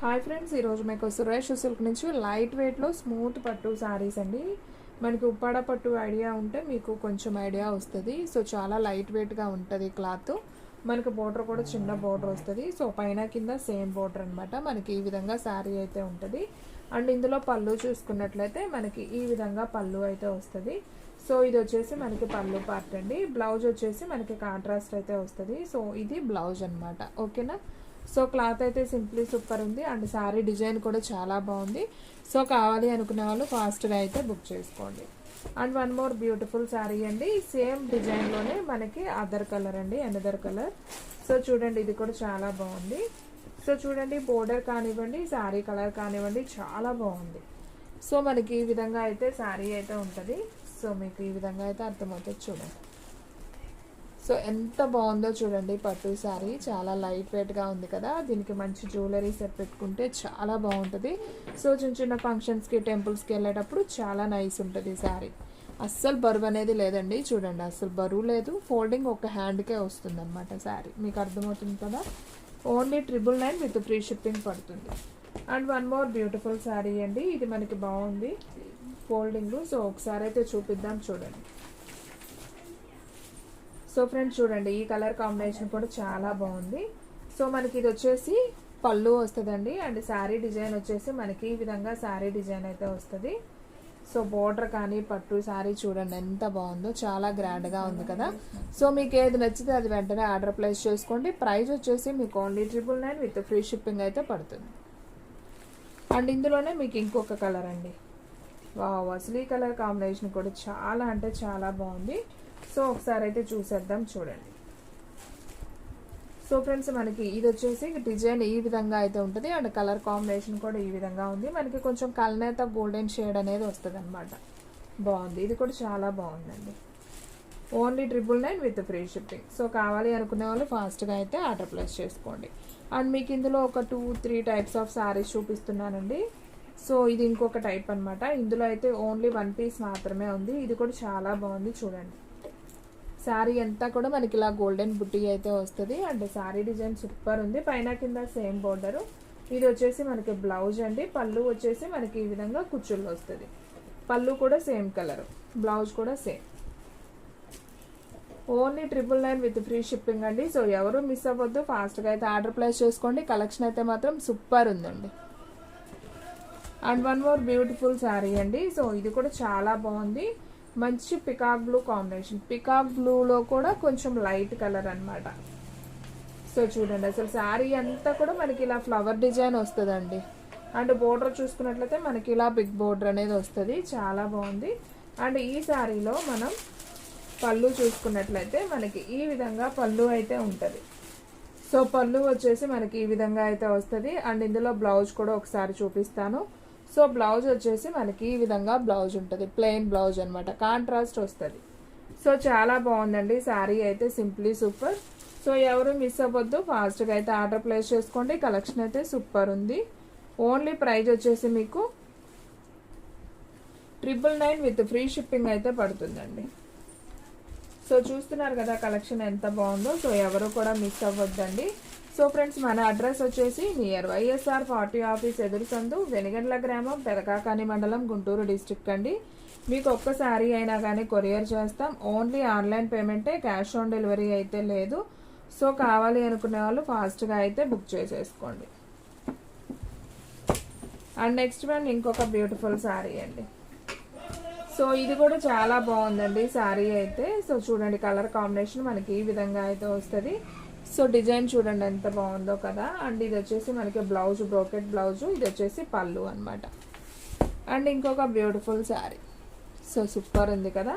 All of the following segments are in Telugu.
హాయ్ ఫ్రెండ్స్, ఈరోజు మీకు సురేష్ సిల్క్ నుంచి లైట్ వెయిట్లో స్మూత్ పట్టు శారీస్ అండి. మనకి ఉప్పాడ పట్టు ఐడియా ఉంటే మీకు కొంచెం ఐడియా వస్తుంది. సో చాలా లైట్ వెయిట్గా ఉంటుంది క్లాత్. మనకు బోర్డర్ కూడా చిన్న బోర్డర్ వస్తుంది. సో పైన కింద సేమ్ బోర్డర్ అనమాట. మనకి ఈ విధంగా శారీ అయితే ఉంటుంది. అండ్ ఇందులో పళ్ళు చూసుకున్నట్లయితే మనకి ఈ విధంగా పళ్ళు అయితే వస్తుంది. సో ఇది వచ్చేసి మనకి పళ్ళు పార్ట్ అండి. బ్లౌజ్ వచ్చేసి మనకి కాంట్రాస్ట్ అయితే వస్తుంది. సో ఇది బ్లౌజ్ అనమాట. ఓకేనా. సో క్లాత్ అయితే సింప్లీ సూపర్ ఉంది. అండ్ శారీ డిజైన్ కూడా చాలా బాగుంది. సో కావాలి అనుకునే వాళ్ళు ఫాస్ట్గా అయితే బుక్ చేసుకోండి. And one more beautiful sari అండి. సేమ్ డిజైన్లోనే మనకి అదర్ కలర్ అండి, అనదర్ కలర్. సో చూడండి, ఇది కూడా చాలా బాగుంది. సో చూడండి, బోర్డర్ కానివ్వండి, శారీ కలర్ కానివ్వండి, చాలా బాగుంది. సో మనకి ఈ విధంగా అయితే శారీ అయితే ఉంటుంది. సో మీకు ఈ విధంగా అయితే అర్థమవుతుంది. చూడండి, సో ఎంత బాగుందో చూడండి. పట్టు శారీ చాలా లైట్ వెయిట్గా ఉంది కదా. దీనికి మంచి జ్యువెలరీ సెట్ పెట్టుకుంటే చాలా బాగుంటుంది. సో చిన్న చిన్న ఫంక్షన్స్కి, టెంపుల్స్కి వెళ్ళేటప్పుడు చాలా నైస్ ఉంటుంది శారీ. అస్సలు బరువు అనేది లేదండి. చూడండి, అస్సలు బరువు లేదు. ఫోల్డింగ్ ఒక హ్యాండ్కే వస్తుంది అనమాట శారీ. మీకు అర్థమవుతుంది కదా. ఓన్లీ 999 విత్ ఫ్రీ షిప్పింగ్ పడుతుంది. And one more beautiful sari అండి. ఇది మనకి బాగుంది ఫోల్డింగ్. సో ఒకసారి అయితే చూపిద్దాం. చూడండి. సో ఫ్రెండ్స్ చూడండి, ఈ కలర్ కాంబినేషన్ కూడా చాలా బాగుంది. సో మనకి ఇది వచ్చేసి పళ్ళు వస్తుందండి. అండ్ శారీ డిజైన్ వచ్చేసి మనకి ఈ విధంగా శారీ డిజైన్ అయితే వస్తుంది. సో బోర్డర్ కానీ పట్టు శారీ చూడండి ఎంత బాగుందో. చాలా గ్రాండ్గా ఉంది కదా. సో మీకు ఏది నచ్చితే అది వెంటనే ఆర్డర్ ప్లేస్ చేసుకోండి. ప్రైస్ వచ్చేసి మీకు ఓన్లీ 999 విత్ ఫ్రీ షిప్పింగ్ అయితే పడుతుంది. అండ్ ఇందులోనే మీకు ఇంకొక కలర్ అండి. వావ్, అసలు ఈ కలర్ కాంబినేషన్ కూడా చాలా అంటే చాలా బాగుంది. సో ఒకసారి అయితే చూసేద్దాం. చూడండి. సో ఫ్రెండ్స్ మనకి ఇది వచ్చేసి డిజైన్ ఈ విధంగా అయితే ఉంటుంది. అండ్ కలర్ కాంబినేషన్ కూడా ఈ విధంగా ఉంది. మనకి కొంచెం కల్నేత గోల్డెన్ షేడ్ అనేది వస్తుంది అనమాట. బాగుంది. ఇది కూడా చాలా బాగుందండి. Only 999 with free shipping. So కావాలి అనుకునే వాళ్ళు ఫాస్ట్గా అయితే ఆర్డర్ ప్లేస్ చేసుకోండి. అండ్ మీకు ఇందులో ఒక 2-3 టైప్స్ ఆఫ్ శారీస్ చూపిస్తున్నానండి. సో ఇది ఇంకొక టైప్ అనమాట. ఇందులో అయితే ఓన్లీ 1 పీస్ మాత్రమే ఉంది. ఇది కూడా చాలా బాగుంది. చూడండి, శారీ అంతా కూడా మనకి ఇలా గోల్డెన్ బుట్టి అయితే వస్తుంది. అండ్ శారీ డిజైన్ సూపర్ ఉంది. పైన కింద సేమ్ బోర్డరు. ఇది వచ్చేసి మనకి బ్లౌజ్ అండి. పళ్ళు వచ్చేసి మనకి ఈ విధంగా కుచ్చుళ్ళు వస్తుంది. పళ్ళు కూడా సేమ్ కలర్, బ్లౌజ్ కూడా same. Only 999 with free shipping అండి. సో ఎవరు మిస్ అవ్వద్దు, ఫాస్ట్గా అయితే ఆర్డర్ ప్లేస్ చేసుకోండి. కలెక్షన్ అయితే మాత్రం సూపర్ ఉందండి. And one more beautiful sari అండి. సో ఇది కూడా చాలా బాగుంది. మంచి పికాక్ బ్లూ కాంబినేషన్. పికాక్ బ్లూలో కూడా కొంచెం లైట్ కలర్ అనమాట. సో చూడండి, అసలు శారీ అంతా కూడా మనకి ఇలా ఫ్లవర్ డిజైన్ వస్తుందండి. అండ్ బోర్డర్ చూసుకున్నట్లయితే మనకి ఇలా బిగ్ బోర్డర్ అనేది వస్తుంది. చాలా బాగుంది. అండ్ ఈ శారీలో మనం పళ్ళు చూసుకున్నట్లయితే మనకి ఈ విధంగా పళ్ళు అయితే ఉంటుంది. సో పళ్ళు వచ్చేసి మనకి ఈ విధంగా అయితే వస్తుంది. అండ్ ఇందులో బ్లౌజ్ కూడా ఒకసారి చూపిస్తాను. సో బ్లౌజ్ వచ్చేసి మనకి ఈ విధంగా బ్లౌజ్ ఉంటుంది. ప్లెయిన్ బ్లౌజ్ అనమాట, కాంట్రాస్ట్ వస్తుంది. సో చాలా బాగుందండి శారీ అయితే, సింప్లీ సూపర్. సో ఎవరు మిస్ అవ్వద్దు, ఫాస్ట్గా అయితే ఆర్డర్ ప్లేస్ చేసుకోండి. కలెక్షన్ అయితే సూపర్ ఉంది. ఓన్లీ ప్రైస్ వచ్చేసి మీకు 999 విత్ ఫ్రీ షిప్పింగ్ అయితే పడుతుందండి. సో చూస్తున్నారు కదా కలెక్షన్ ఎంత బాగుందో. సో ఎవరు కూడా మిస్ అవ్వద్దండి. సో ఫ్రెండ్స్, మన అడ్రస్ వచ్చేసి నియర్ వైఎస్ఆర్ 40 ఆఫీస్ ఎదురు సందు, వెనిగండ్ల గ్రామం, పెదకాకాని మండలం, గుంటూరు డిస్ట్రిక్ట్ అండి. మీకు ఒక్క శారీ అయినా కానీ కొరియర్ చేస్తాం. ఓన్లీ ఆన్లైన్ పేమెంటే, క్యాష్ ఆన్ డెలివరీ అయితే లేదు. సో కావాలి అనుకునే వాళ్ళు ఫాస్ట్గా అయితే బుక్ చేసేసుకోండి. అండ్ నెక్స్ట్ వన్ ఇంకొక బ్యూటిఫుల్ శారీ అండి. సో ఇది కూడా చాలా బాగుందండి శారీ అయితే. సో చూడండి, కలర్ కాంబినేషన్ మనకి ఈ విధంగా అయితే వస్తుంది. సో డిజైన్ చూడండి ఎంత బాగుందో కదా. అండ్ ఇది వచ్చేసి మనకి బ్లౌజ్, బ్రోకెట్ బ్లౌజు. ఇది వచ్చేసి పళ్ళు అనమాట. అండ్ ఇంకొక బ్యూటిఫుల్ శారీ. సో సూపర్ ఉంది కదా.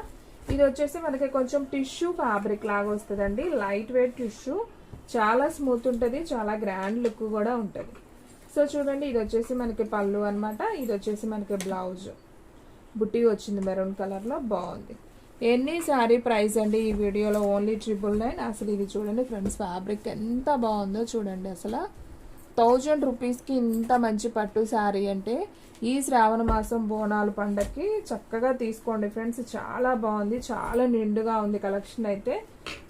ఇది వచ్చేసి మనకి కొంచెం టిష్యూ ఫ్యాబ్రిక్ లాగా వస్తుందండి. లైట్ వెయిట్ టిష్యూ, చాలా స్మూత్ ఉంటుంది, చాలా గ్రాండ్ లుక్ కూడా ఉంటుంది. సో చూడండి, ఇది వచ్చేసి మనకి పళ్ళు అనమాట. ఇది వచ్చేసి మనకి బ్లౌజ్, బుట్టి వచ్చింది మెరూన్ కలర్లో, బాగుంది. ఎన్ని శారీ ప్రైస్ అండి ఈ వీడియోలో ఓన్లీ 999. అసలు ఇది చూడండి ఫ్రెండ్స్, ఫ్యాబ్రిక్ ఎంత బాగుందో చూడండి. అసలు 1000 రూపీస్కి ఇంత మంచి పట్టు శారీ అంటే ఈ శ్రావణ మాసం బోనాల పండగకి చక్కగా తీసుకోండి ఫ్రెండ్స్. చాలా బాగుంది, చాలా నిండుగా ఉంది కలెక్షన్ అయితే.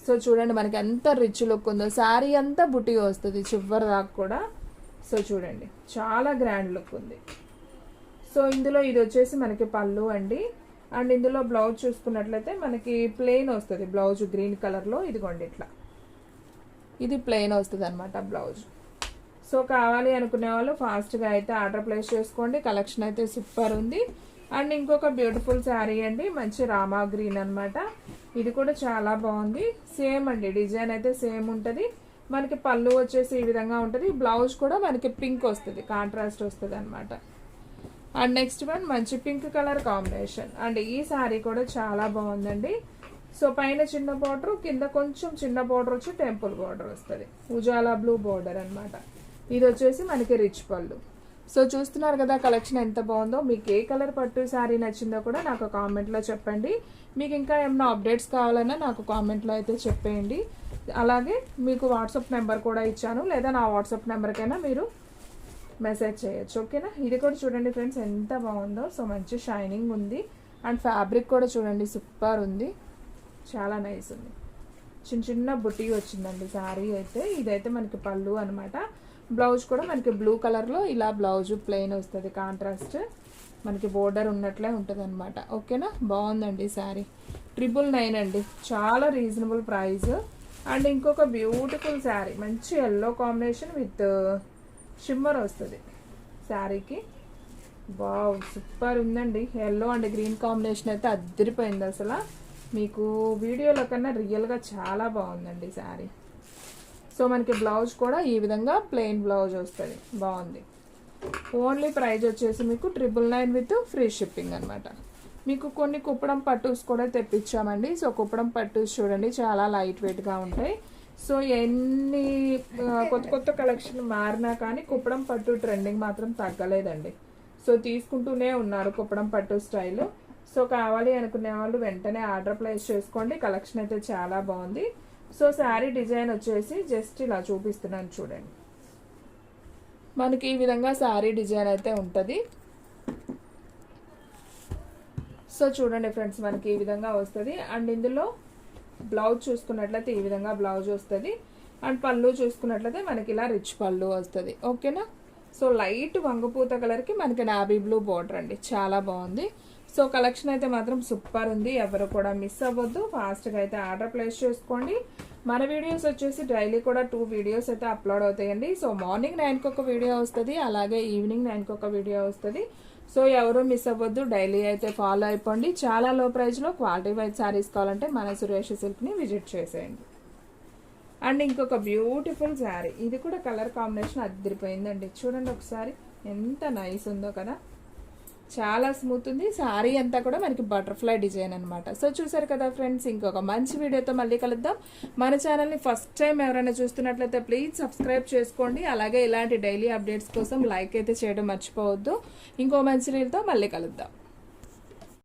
సో చూడండి మనకి ఎంత రిచ్ లుక్ ఉందో. శారీ అంతా బుట్టి వస్తుంది చివరి దాకా కూడా. సో చూడండి చాలా గ్రాండ్ లుక్ ఉంది. సో ఇందులో ఇది వచ్చేసి మనకి పళ్ళు అండి. అండ్ ఇందులో బ్లౌజ్ చూసుకున్నట్లయితే మనకి ప్లెయిన్ వస్తుంది బ్లౌజ్ గ్రీన్ కలర్లో. ఇదిగోండి ఇట్లా ఇది ప్లెయిన్ వస్తుంది అనమాట బ్లౌజ్. సో కావాలి అనుకునే వాళ్ళు ఫాస్ట్గా అయితే ఆర్డర్ ప్లేస్ చేసుకోండి. కలెక్షన్ అయితే సూపర్ ఉంది. అండ్ ఇంకొక బ్యూటిఫుల్ శారీ అండి, మంచి రామా గ్రీన్ అనమాట. ఇది కూడా చాలా బాగుంది. సేమ్ అండి, డిజైన్ అయితే సేమ్ ఉంటుంది. మనకి పళ్ళు వచ్చేసి ఈ విధంగా ఉంటుంది. బ్లౌజ్ కూడా మనకి పింక్ వస్తుంది, కాంట్రాస్ట్ వస్తుంది అనమాట. అండ్ నెక్స్ట్ వన్ మంచి పింక్ కలర్ కాంబినేషన్. అండ్ ఈ శారీ కూడా చాలా బాగుందండి. సో పైన చిన్న బార్డర్, కింద కొంచెం చిన్న బార్డర్ వచ్చి టెంపుల్ బార్డర్ వస్తుంది, ఉజాలా బ్లూ బార్డర్ అనమాట. ఇది వచ్చేసి మనకి రిచ్ పళ్ళు. సో చూస్తున్నారు కదా కలెక్షన్ ఎంత బాగుందో. మీకు ఏ కలర్ పట్టు శారీ నచ్చిందో కూడా నాకు కామెంట్లో చెప్పండి. మీకు ఇంకా ఏమైనా అప్డేట్స్ కావాలన్నా నాకు కామెంట్లో అయితే చెప్పేయండి. అలాగే మీకు వాట్సాప్ నెంబర్ కూడా ఇచ్చాను, లేదా నా వాట్సాప్ నెంబర్కైనా మీరు మెసేజ్ చేయొచ్చు, ఓకేనా. ఇది కూడా చూడండి ఫ్రెండ్స్ ఎంత బాగుందో. సో మంచి షైనింగ్ ఉంది. అండ్ ఫ్యాబ్రిక్ కూడా చూడండి సూపర్ ఉంది, చాలా నైస్ ఉంది. చిన్న చిన్న బుట్టి వచ్చిందండి శారీ అయితే. ఇదైతే మనకి పళ్ళు అనమాట. బ్లౌజ్ కూడా మనకి బ్లూ కలర్లో ఇలా బ్లౌజ్ ప్లెయిన్ వస్తుంది, కాంట్రాస్ట్ మనకి బోర్డర్ ఉన్నట్లే ఉంటుంది అనమాట, ఓకేనా. బాగుందండి శారీ. 999 అండి, చాలా రీజనబుల్ ప్రైస్. అండ్ ఇంకొక బ్యూటిఫుల్ శారీ, మంచి ఎల్లో కాంబినేషన్ విత్ షిమ్మర్ వస్తుంది శారీకి. వావ్ సూపర్ ఉందండి. ఎల్లో అండ్ గ్రీన్ కాంబినేషన్ అయితే అద్దరిపోయింది అసలు. మీకు వీడియోలో కన్నా రియల్గా చాలా బాగుందండి శారీ. సో మనకి బ్లౌజ్ కూడా ఈ విధంగా ప్లెయిన్ బ్లౌజ్ వస్తుంది, బాగుంది. ఓన్లీ ప్రైజ్ వచ్చేసి మీకు 999 విత్ ఫ్రీ షిప్పింగ్ అనమాట. మీకు కొన్ని కుప్పడం పట్టూస్ కూడా తెప్పించామండి. సో కుప్పడం పట్టూస్ చూడండి చాలా లైట్ వెయిట్గా ఉంటాయి. సో ఎన్ని కొత్త కొత్త కలెక్షన్ మారినా కానీ కుప్పడం పట్టు ట్రెండింగ్ మాత్రం తగ్గలేదండి. సో తీసుకుంటూనే ఉన్నారు కుప్పడం పట్టు స్టైల్. సో కావాలి అనుకునే వాళ్ళు వెంటనే ఆర్డర్ ప్లేస్ చేసుకోండి. కలెక్షన్ అయితే చాలా బాగుంది. సో శారీ డిజైన్ వచ్చేసి జస్ట్ ఇలా చూపిస్తున్నాను చూడండి. మనకి ఈ విధంగా శారీ డిజైన్ అయితే ఉంటుంది. సో చూడండి ఫ్రెండ్స్ మనకి ఈ విధంగా వస్తుంది. అండ్ ఇందులో బ్లౌజ్ చూసుకున్నట్లయితే ఈ విధంగా బ్లౌజ్ వస్తుంది. అండ్ పళ్ళు చూసుకున్నట్లయితే మనకి ఇలా రిచ్ పళ్ళు వస్తుంది, ఓకేనా. సో లైట్ వంగపూత కలర్కి మనకి నావీ బ్లూ బార్డర్ అండి, చాలా బాగుంది. సో కలెక్షన్ అయితే మాత్రం సూపర్ ఉంది. ఎవరు కూడా మిస్ అవ్వద్దు, ఫాస్ట్గా అయితే ఆర్డర్ ప్లేస్ చేసుకోండి. మన వీడియోస్ వచ్చేసి డైలీ కూడా 2 వీడియోస్ అయితే అప్లోడ్ అవుతాయండి. సో మార్నింగ్ 9కి ఒక వీడియో వస్తుంది, అలాగే ఈవినింగ్ 9కి ఒక వీడియో వస్తుంది. సో ఎవరు మిస్ అవ్వద్దు, డైలీ అయితే ఫాలో అయిపోండి. చాలా లో ప్రైస్లో క్వాలిటీ వైజ్ శారీస్ కావాలంటే మన సురేష్ సిల్క్ని విజిట్ చేసేయండి. అండ్ ఇంకొక బ్యూటిఫుల్ శారీ, ఇది కూడా కలర్ కాంబినేషన్ అదిరిపోయిందండి. చూడండి ఒకసారి ఎంత నైస్ ఉందో కదా, చాలా స్మూత్ ఉంది. శారీ అంతా కూడా మనకి బటర్ఫ్లై డిజైన్ అనమాట. సో చూసారు కదా ఫ్రెండ్స్, ఇంకొక మంచి వీడియోతో మళ్ళీ కలుద్దాం. మన ఛానల్ని ఫస్ట్ టైం ఎవరైనా చూస్తున్నట్లయితే ప్లీజ్ సబ్స్క్రైబ్ చేసుకోండి. అలాగే ఇలాంటి డైలీ అప్డేట్స్ కోసం లైక్ అయితే చేయడం మర్చిపోవద్దు. ఇంకో మంచి వీడియోతో మళ్ళీ కలుద్దాం.